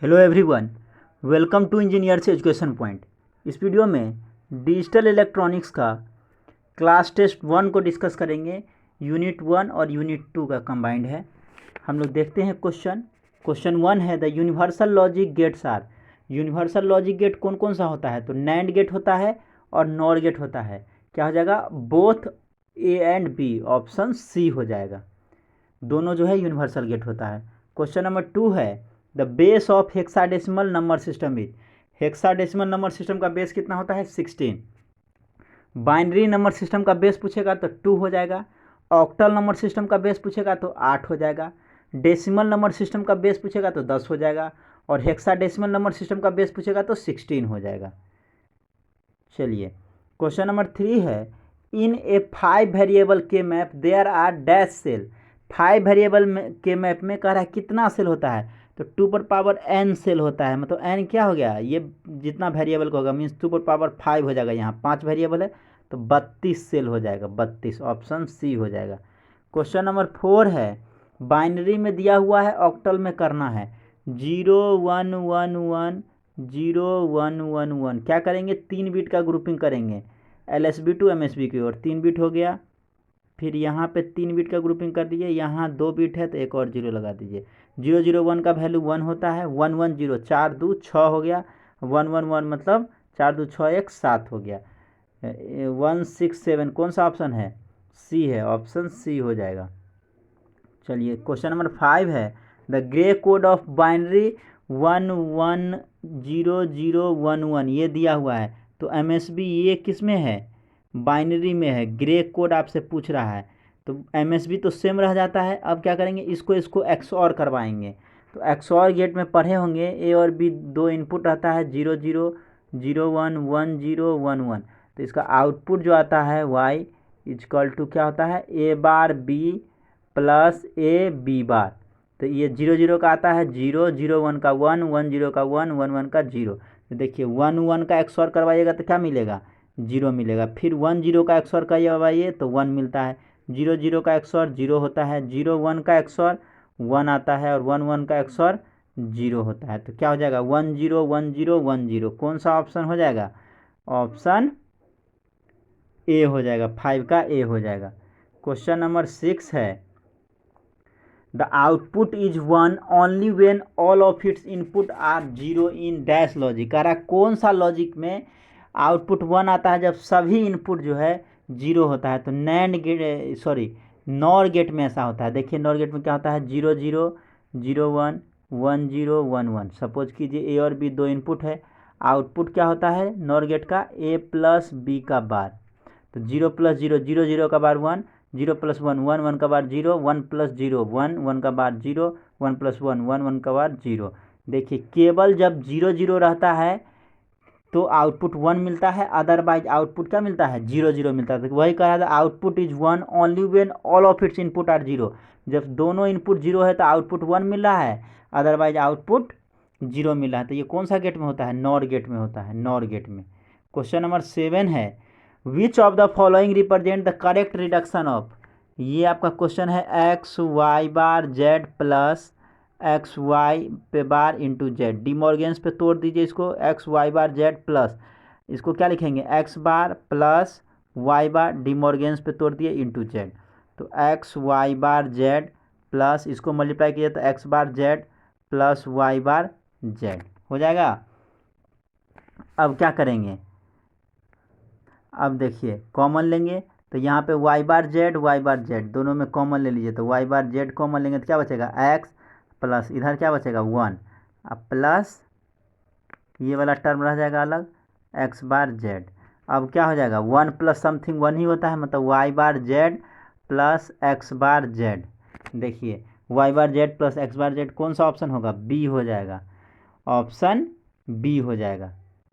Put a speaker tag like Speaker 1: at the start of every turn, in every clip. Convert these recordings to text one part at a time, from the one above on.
Speaker 1: Hello everyone, welcome to engineers education point. इस video में digital electronics का class test 1 को डिस्कस करेंगे। यूनिट 1 और यूनिट 2 का कंबाइंड है। हम लोग देखते हैं क्वेश्चन 1 है the universal logic gates are. Universal logic gate कौन कौन सा होता है? तो नैंड गेट होता है और नॉर गेट होता है। क्या हो जाएगा? Both A and B, option C हो जाएगा। दोनों जो है यूनिवर्सल गेट होता है। क्वेश्चन नंबर 2 है the base of hexadecimal number system is. Hexadecimal number system का बेस कितना होता है? 16। बाइनरी नंबर सिस्टम का बेस पूछेगा तो 2 हो जाएगा। ऑक्टल नंबर सिस्टम का बेस पूछेगा तो 8 हो जाएगा। डेसिमल नंबर सिस्टम का बेस पूछेगा तो 10 हो जाएगा। और हेक्साडेसिमल नंबर सिस्टम का बेस पूछेगा तो 16 हो जाएगा। चलिए, क्वेश्चन नंबर 3 है इन ए 5 वेरिएबल के map there are dash cell. 5 variable के मैप में कह रहा है कितना सेल होता है? तो 2 पर पावर n सेल होता है। मतलब n क्या हो गया? ये जितना वेरिएबल का होगा मीन्स 2 पर पावर 5 हो जाएगा। यहाँ 5 वेरिएबल है तो 32 सेल हो जाएगा। 32, ऑप्शन सी हो जाएगा। क्वेश्चन नंबर 4 है बाइनरी में दिया हुआ है, ऑक्टल में करना है। 0111 0111 क्या करेंगे? 3 बिट का ग्रुपिंग करेंगे, LSB टू MSB की ओर। 3 बिट हो गया। फिर यहाँ पे 3 बिट का ग्रुपिंग कर दीजिए। यहाँ 2 बिट है तो एक और 0 लगा दीजिए। 001 का वैल्यू 1 होता है। 110, 4 2 6 हो गया। 111 मतलब 4 2 6 1 7 हो गया। 167 कौन सा ऑप्शन है? सी है, ऑप्शन सी हो जाएगा। चलिए, क्वेश्चन नंबर 5 है the grey code of binary 110011 ये दिया हुआ है। तो MSB ये किस में है? बाइनरी में है। ग्रे कोड आपसे पूछ रहा है तो MSB तो सेम रह जाता है। अब क्या करेंगे? इसको XOR करवाएंगे। तो XOR गेट में पढ़े होंगे ए और बी 2 इनपुट रहता है, 00 01 1011। तो इसका आउटपुट जो आता है y इजकल टू क्या होता है? A bar B plus A B bar. तो ये 00 का आता है 0, 01 का 1, 10 का 1, 11 का 0। तो देखिए 11 का XOR करवाइएगा तो क्या मिलेगा? 0 मिलेगा। फिर 10 का XOR करवाइए तो 1 मिलता है। 00 का XOR 0 होता है। 01 का XOR 1 आता है और 11 का XOR 0 होता है। तो क्या हो जाएगा? 101010। कौन सा ऑप्शन हो जाएगा? ऑप्शन ए हो जाएगा। 5 का ए हो जाएगा। क्वेश्चन नंबर 6 है the output is 1 only when all of its input are 0 in dash logic. कह रहा है कौन सा लॉजिक में आउटपुट 1 आता है? जब सभी इनपुट जो है 0 होता है। तो नैंड गेट नॉर गेट में ऐसा होता है। देखिए नॉर गेट में क्या होता है? 00 01 1011। सपोज कीजिए ए और बी 2 इनपुट है। आउटपुट क्या होता है नॉर गेट का? ए प्लस बी का बार। तो 0 प्लस 0 0 का बार 1, 0 प्लस 1 1 1 का बार 0, 1 प्लस 0 1 1 का बार 0, 1 प्लस 1 1 1 का बार 0। देखिए केवल जब 0 रहता है तो आउटपुट 1 मिलता है, अदरवाइज आउटपुट क्या मिलता है? 0 मिलता है। तो वही कह रहा था output is 1 only when all of its input are 0। जब दोनों इनपुट 0 है तो आउटपुट 1 मिल रहा है, अदरवाइज आउटपुट 0 मिल रहा है। तो ये कौन सा गेट में होता है? नॉर गेट में होता है। नॉर गेट में। क्वेश्चन नंबर 7 है which of the following represent the correct reduction of. ये आपका क्वेश्चन है एक्स वाई बार जेड प्लस एक्स वाई पे बार इंटू जेड। डिमॉर्गन्स पे तोड़ दीजिए इसको। एक्स वाई बार जेड प्लस इसको क्या लिखेंगे? एक्स बार प्लस वाई बार, डिमॉर्गन्स पे तोड़ दिए इंटू जेड। तो एक्स वाई बार जेड प्लस इसको मल्टीप्लाई किया तो एक्स बार जेड प्लस वाई बार जेड हो जाएगा। अब क्या करेंगे? अब देखिए कॉमन लेंगे तो यहाँ पे वाई बार जेड दोनों में कॉमन ले लीजिए। तो वाई बार जेड कॉमन लेंगे तो क्या बचेगा? एक्स प्लस इधर क्या बचेगा? 1। अब प्लस ये वाला टर्म रह जाएगा अलग, एक्स बार जेड। अब क्या हो जाएगा? 1 प्लस समथिंग 1 ही होता है, मतलब वाई बार जेड प्लस एक्स बार जेड। देखिए वाई बार जेड प्लस एक्स बार जेड कौन सा ऑप्शन होगा? बी हो जाएगा। ऑप्शन बी हो जाएगा।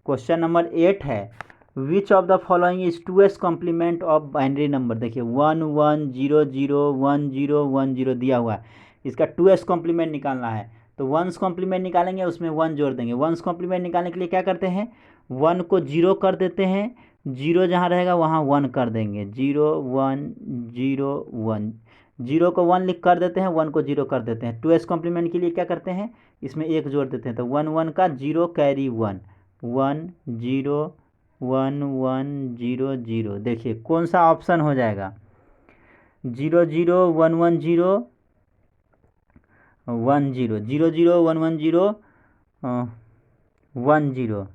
Speaker 1: क्वेश्चन नंबर 8 है which of the following is 2s complement of binary number. देखिए 1 1 0 0 1 0 1 0 दिया हुआ है। इसका 2s कॉम्प्लीमेंट निकालना है तो 1s कॉम्प्लीमेंट निकालेंगे, उसमें 1 जोड़ देंगे। 1s कॉम्प्लीमेंट निकालने के लिए क्या करते हैं? 1 को 0 कर देते हैं, 0 जहाँ रहेगा वहाँ 1 कर देंगे। 0 1 0 1, 0 को 1 लिख कर देते हैं, 1 को 0 कर देते हैं। 2s कॉम्प्लीमेंट के लिए क्या करते हैं? इसमें एक जोड़ देते हैं तो 1 1 का 0 कैरी 1 1 0 1 1 0 0। देखिए कौन सा ऑप्शन हो जाएगा? 0 0 1 1 0 1 0 0 0 1 1 0 1 0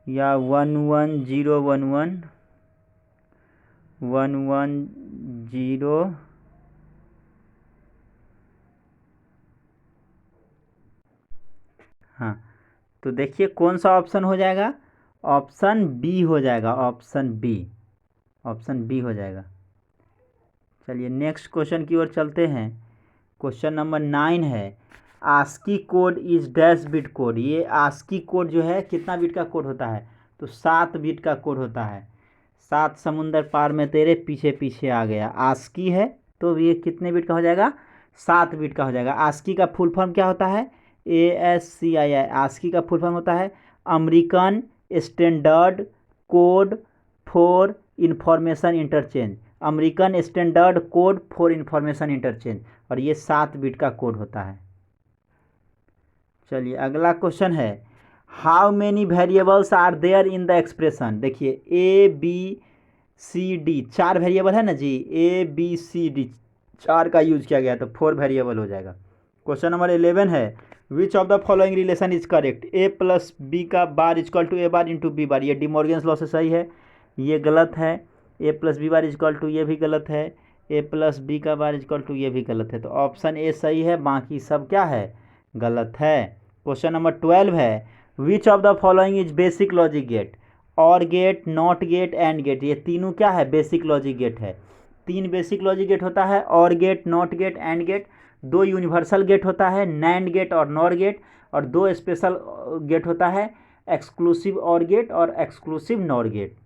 Speaker 1: या 1 1 0 1 1 1 1 0 हाँ, तो देखिए कौन सा ऑप्शन हो जाएगा? ऑप्शन बी हो जाएगा, ऑप्शन बी, ऑप्शन बी हो जाएगा। चलिए नेक्स्ट क्वेश्चन की ओर चलते हैं। क्वेश्चन नंबर 9 है, ASCII code is dash bit code. ये आस्की कोड जो है कितना बिट का कोड होता है? तो 7 बिट का कोड होता है। 7 समुंदर पार में तेरे पीछे पीछे आ गया, आस्की है तो ये कितने बिट का हो जाएगा? 7 बिट का हो जाएगा। आस्की का फुल फॉर्म क्या होता है? ASCII। आस्की का फुल फॉर्म होता है American standard code for information interchange. American standard code for information interchange, और ये 7 बिट का कोड होता है। चलिए अगला क्वेश्चन है, how many variables are there in the expression. देखिए ABCD 4 वेरिएबल है ना जी, ABCD 4 का यूज किया गया तो 4 वेरिएबल हो जाएगा। क्वेश्चन नंबर 11 है, which of the following relation is correct? A plus B का bar equal to A bar into B bar. ये डिमॉर्गन्स लॉ से सही है, ये गलत है। A plus B bar equal to, ये भी गलत है। A प्लस बी का बार इजक्वल टू, ये भी गलत है। तो ऑप्शन ए सही है, बाकी सब क्या है? गलत है। क्वेश्चन नंबर 12 है, which of the following is basic logic gate? और gate, not gate, and gate, ये तीनों क्या है? बेसिक लॉजिक गेट है। 3 बेसिक लॉजिक गेट होता है, or gate, not gate, and gate. 2 universal gate होता है, नैंड गेट और नॉर गेट। और 2 स्पेशल गेट होता है, एक्सक्लूसिव और गेट और एक्सक्लूसिव नॉर गेट।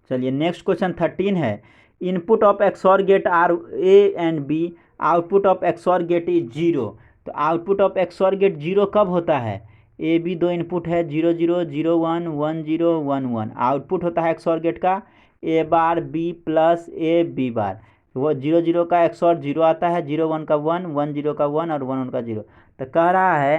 Speaker 1: चलिए नेक्स्ट क्वेश्चन 13 है, input of XOR gate are A and B, output of XOR gate is 0। तो आउटपुट ऑफ एक्सॉर गेट 0 कब होता है? AB 2 इनपुट है, 0 0 0 1 1 0 1 1। आउटपुट होता है एक्सॉर गेट का A bar B plus A B बार। वो 0 0 का एक्सॉर 0 आता है, 0 1 का 1 1 0 का 1 और 1 1 का 0। तो कह रहा है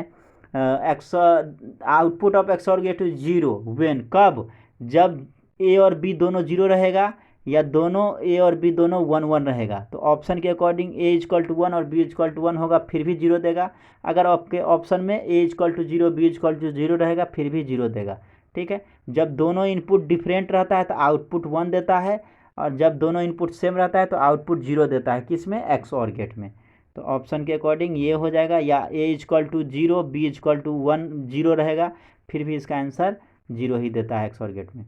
Speaker 1: XOR output of XOR gate is 0 when, कब? जब A और B दोनों 0 रहेगा, या दोनों A और B दोनों 1 1 रहेगा। तो ऑप्शन के अकॉर्डिंग A इजक्वल टू 1 और B इजक्वल टू 1 होगा, फिर भी 0 देगा। अगर आपके ऑप्शन में A equal to 0 B equal to 0 रहेगा, फिर भी 0 देगा। ठीक है, जब दोनों इनपुट डिफरेंट रहता है तो आउटपुट 1 देता है, और जब दोनों इनपुट सेम रहता है तो आउटपुट 0 देता है। किस में? एक्स और गेट में। तो ऑप्शन के अकॉर्डिंग ये हो जाएगा, या A equal to 0 B equal to 1 0 रहेगा, फिर भी इसका आंसर 0 ही देता है एक्स और गेट में।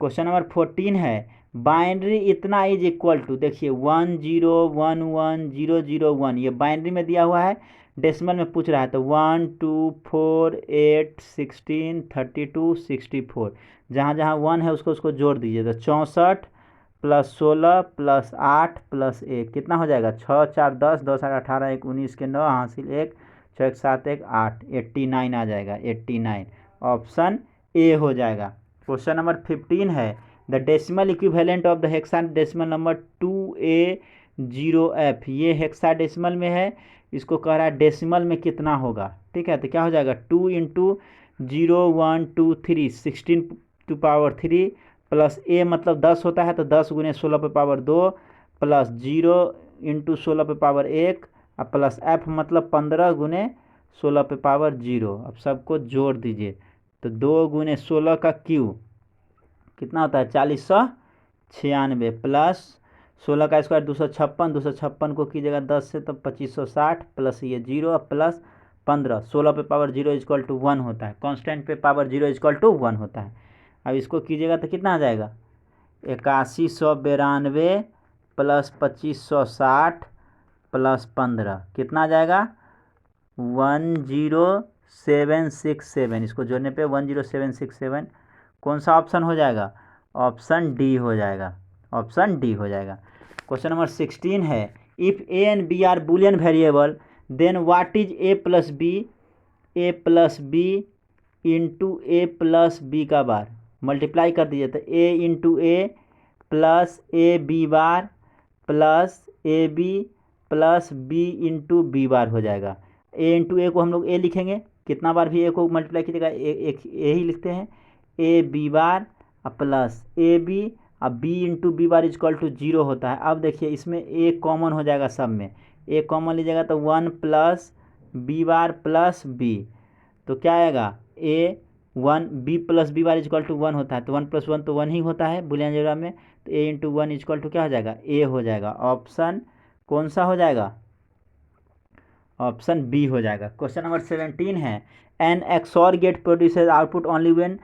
Speaker 1: क्वेश्चन नंबर 14 है, बाइनरी इतना इज इक्वल टू। देखिए 1 0 1 1 0 0 1, ये बाइनरी में दिया हुआ है, डेसिमल में पूछ रहा है। तो 1 2 4 8 16 32 64, जहाँ जहाँ 1 है उसको उसको जोड़ दीजिए। तो 64 प्लस 16 प्लस 8 प्लस 1 कितना हो जाएगा? 6 4 10 10 8 18 1 19 के 9 हासिल 1 6 1 7 1 8 89 आ जाएगा। 89 ऑप्शन ए हो जाएगा। क्वेश्चन नंबर 15 है, the decimal equivalent of the hexadecimal number 2A0F। ये हेक्साडेसिमल में है, इसको कह रहा है डेसिमल में कितना होगा। ठीक है, तो क्या हो जाएगा? 2 into 0 1 2 3 16 to power 3 plus A मतलब 10 होता है, तो 10 गुने 16 पे पावर 2 प्लस 0 इंटू 16 पे पावर 1 और प्लस F मतलब 15 गुने 16 पे पावर 0। अब सबको जोड़ दीजिए, तो 2 गुने 16 का क्यू कितना होता है? 4096 प्लस 16 का स्क्वायर 256, 256 को कीजिएगा 10 से तो 2560 प्लस ये 0 प्लस 15, 16 पे पावर 0 इजक्वल टू 1 होता है, कांस्टेंट पे पावर 0 इजक्वल टू 1 होता है। अब इसको कीजिएगा तो कितना आ जाएगा? 8192 प्लस 2560 प्लस 15 कितना आ जाएगा? 10767। इसको जोड़ने पे 10767। कौन सा ऑप्शन हो जाएगा? ऑप्शन डी हो जाएगा, ऑप्शन डी हो जाएगा। क्वेश्चन नंबर 16 है, if A and B are Boolean variable then what is A plus B into A plus B का बार। मल्टीप्लाई कर दीजिए तो A into A plus A B bar plus A B plus B into B bar हो जाएगा। ए into ए को हम लोग ए लिखेंगे, कितना बार भी ए को मल्टीप्लाई कीजिएगा, एक ए ही लिखते हैं, A B bar plus A B, अब B into B bar equal to 0 होता है। अब देखिए इसमें ए कॉमन हो जाएगा, सब में ए कॉमन लीजिएगा तो 1 plus B bar plus B, तो क्या आएगा A 1 B plus B bar equal to 1 होता है, तो 1 प्लस 1 तो 1 ही होता है बुलियन अलजेब्रा में, तो ए इंटू 1 इजक्वल टू क्या हो जाएगा ए हो जाएगा। ऑप्शन कौन सा हो जाएगा, ऑप्शन बी हो जाएगा। क्वेश्चन नंबर 17 है, an XOR gate produces output only when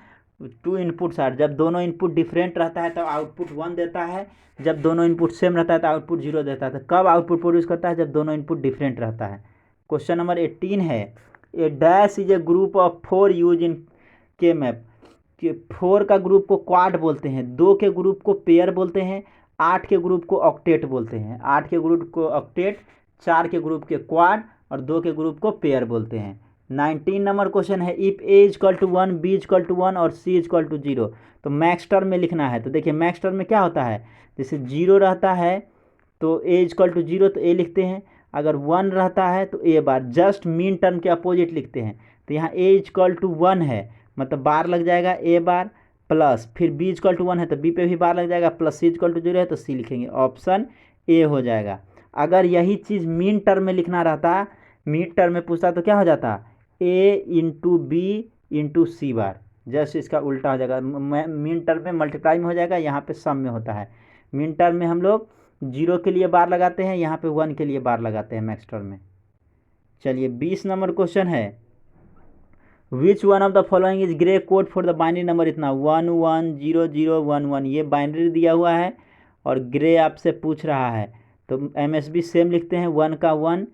Speaker 1: two inputs are, जब दोनों इनपुट डिफरेंट रहता है तो आउटपुट 1 देता है, जब दोनों इनपुट सेम रहता है तो आउटपुट 0 देता है। तो कब आउटपुट प्रोड्यूस करता है, जब दोनों इनपुट डिफरेंट रहता है। क्वेश्चन नंबर 18 है, A dash is a group of 4 use in K map, कि 4 का ग्रुप को क्वाड बोलते हैं, 2 के ग्रुप को पेयर बोलते हैं, 8 के ग्रुप को ऑक्टेट बोलते हैं, 8 के ग्रुप को ऑक्टेट, 4 के ग्रुप के क्वाड और 2 के ग्रुप को पेयर बोलते हैं। 19 नंबर क्वेश्चन है, if A equal to 1 B equal to 1 और सी इजक्वल टू 0, तो मैक्स टर्म में लिखना है। तो देखिए मैक्स टर्म में क्या होता है, जैसे 0 रहता है तो ए इजक्वल टू 0 तो ए लिखते हैं, अगर 1 रहता है तो ए बार, जस्ट मीन टर्म के अपोजिट लिखते हैं। तो यहाँ ए इजक्वल टू 1 है मतलब बार लग जाएगा ए बार, प्लस फिर बी इजक्वल टू 1 है तो बी पे भी बार लग जाएगा, प्लस सी इजक्वल टू 0 है तो सी लिखेंगे, ऑप्शन ए हो जाएगा। अगर यही चीज़ मीन टर्म में लिखना रहता, मीन टर्म में पूछता तो क्या हो जाता, ए इंटू बी इंटू सी बार, जस्ट इसका उल्टा हो जाएगा। मीन टर्म में मल्टीप्लाई में हो जाएगा, यहाँ पे सम में होता है। मीन टर्म में हम लोग 0 के लिए बार लगाते हैं, यहाँ पे 1 के लिए बार लगाते हैं मैक्स टर्म में। चलिए 20 नंबर क्वेश्चन है, which one of the following is grey code for the binary number, इतना 1 1 0 0 1 1, ये बाइनरी दिया हुआ है और ग्रे आपसे पूछ रहा है, तो MSB सेम लिखते हैं, 1 का 1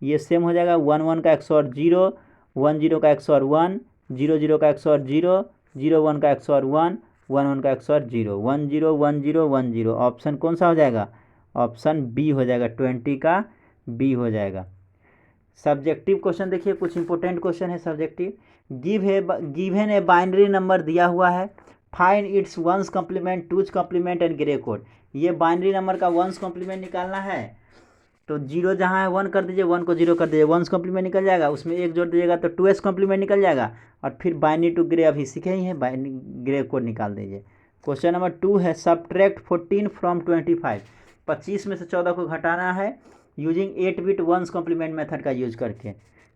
Speaker 1: ये सेम हो जाएगा, 1 1 का XOR 0, 1 0 का XOR 1, 0 0 का XOR 0, 0 1 का XOR 1, 1 1 का XOR 0, 1 0 1 0 1 0, ऑप्शन कौन सा हो जाएगा, ऑप्शन बी हो जाएगा, 20 का बी हो जाएगा। सब्जेक्टिव क्वेश्चन देखिए, कुछ इंपॉर्टेंट क्वेश्चन है subjective. Given a binary number दिया हुआ है, find its one's complement, two's complement and gray code. ये बाइनरी नंबर का वंस कॉम्प्लीमेंट निकालना है, तो 0 जहाँ है 1 कर दीजिए, 1 को 0 कर दीजिए, वंस कॉम्प्लीमेंट निकल जाएगा, उसमें 1 जोड़ दीजिएगा तो 2s कॉम्प्लीमेंट निकल जाएगा, और फिर बाइनरी टू ग्रे अभी सीखे ही हैं, बाइनरी ग्रे कोड निकाल दीजिए। क्वेश्चन नंबर 2 है, सब्ट्रैक्ट 14 फ्रॉम 25, 25 में से 14 को घटाना है using 8 bit once complement method का यूज करके।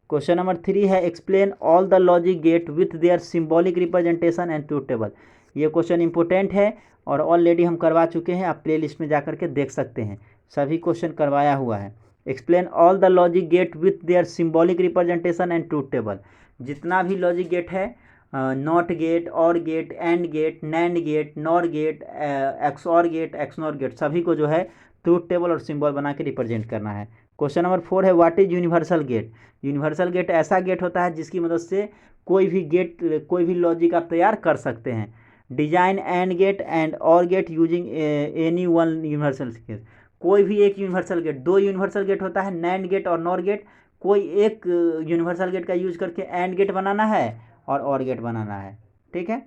Speaker 1: क्वेश्चन नंबर 3 है, explain all the logic gate with their symbolic representation and truth table. ये क्वेश्चन इंपॉर्टेंट है और ऑलरेडी हम करवा चुके हैं, आप प्ले लिस्ट में जा करके देख सकते हैं, सभी क्वेश्चन करवाया हुआ है। Explain all the logic gate with their symbolic representation and truth table, जितना भी लॉजिक गेट है, नॉट गेट, और gate, and gate, nand gate, nor gate, XOR gate, XNOR gate, सभी को जो है ट्रूथ टेबल और सिंबल बना के रिप्रेजेंट करना है। क्वेश्चन नंबर 4 है, what is universal gate. Universal gate ऐसा गेट होता है जिसकी मदद से कोई भी गेट, कोई भी लॉजिक आप तैयार कर सकते हैं। Design and gate and or gate using any one universal gate, कोई भी एक यूनिवर्सल गेट, 2 यूनिवर्सल गेट होता है, नैंड गेट और नॉर गेट, कोई एक यूनिवर्सल गेट का यूज करके एंड गेट बनाना है और गेट बनाना है, ठीक है।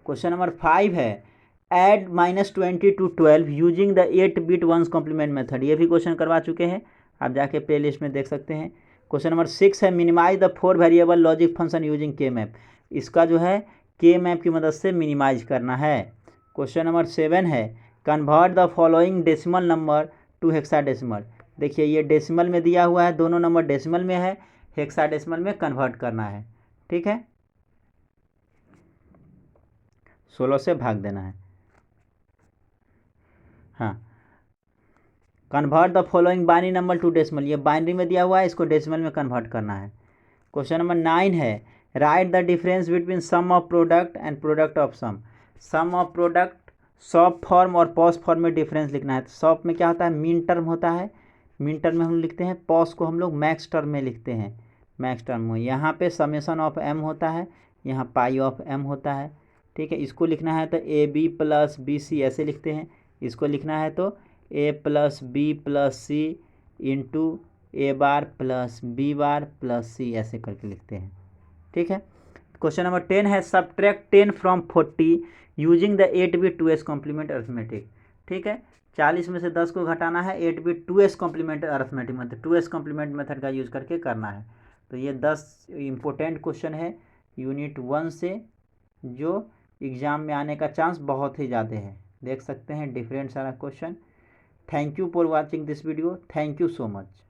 Speaker 1: क्वेश्चन नंबर 5 है, add -20 to 12 using the 8 bit once complement method, ये भी क्वेश्चन करवा चुके हैं, आप जाके प्ले लिस्ट में देख सकते हैं। क्वेश्चन नंबर 6 है, minimize the 4 variable logic function using K map, इसका जो है के मैप की मदद से मिनिमाइज करना है। क्वेश्चन नंबर 7 है, convert the following decimal number two hexadecimal, देखिए ये डेसिमल में दिया हुआ है, दोनों नंबर डेसिमल में है, हेक्साडेसिमल में कन्वर्ट करना है, ठीक है, 16 से भाग देना है। हाँ, convert the following binary number two decimal, ये बाइनरी में दिया हुआ है, इसको डेसिमल में कन्वर्ट करना है। क्वेश्चन नंबर 9 है, write the difference between sum of product and product of sum. Sum of product SOP form और पॉस फॉर्म में डिफरेंस लिखना है। तो सॉप में क्या होता है, मीन टर्म होता है, मीन टर्म में हम लिखते हैं, पॉस को हम लोग मैक्स टर्म में लिखते हैं, मैक्स टर्म में। यहाँ पे समेशन ऑफ एम होता है, यहाँ पाई ऑफ एम होता है, ठीक है। इसको लिखना है तो A B plus B C ऐसे लिखते हैं, इसको लिखना है तो A plus B plus C into A bar plus B bar plus C ऐसे करके लिखते हैं, ठीक है। क्वेश्चन नंबर 10 है, subtract 10 from 40 using the 8 bit 2s complement arithmetic, ठीक है। 40 में से 10 को घटाना है 8 bit 2s complement arithmetic method 2s complement method का यूज़ करके करना है। तो ये 10 इम्पोर्टेंट क्वेश्चन है यूनिट 1 से, जो एग्ज़ाम में आने का चांस बहुत ही ज़्यादा है। देख सकते हैं डिफरेंट सारा question. Thank you for watching this video, thank you so much.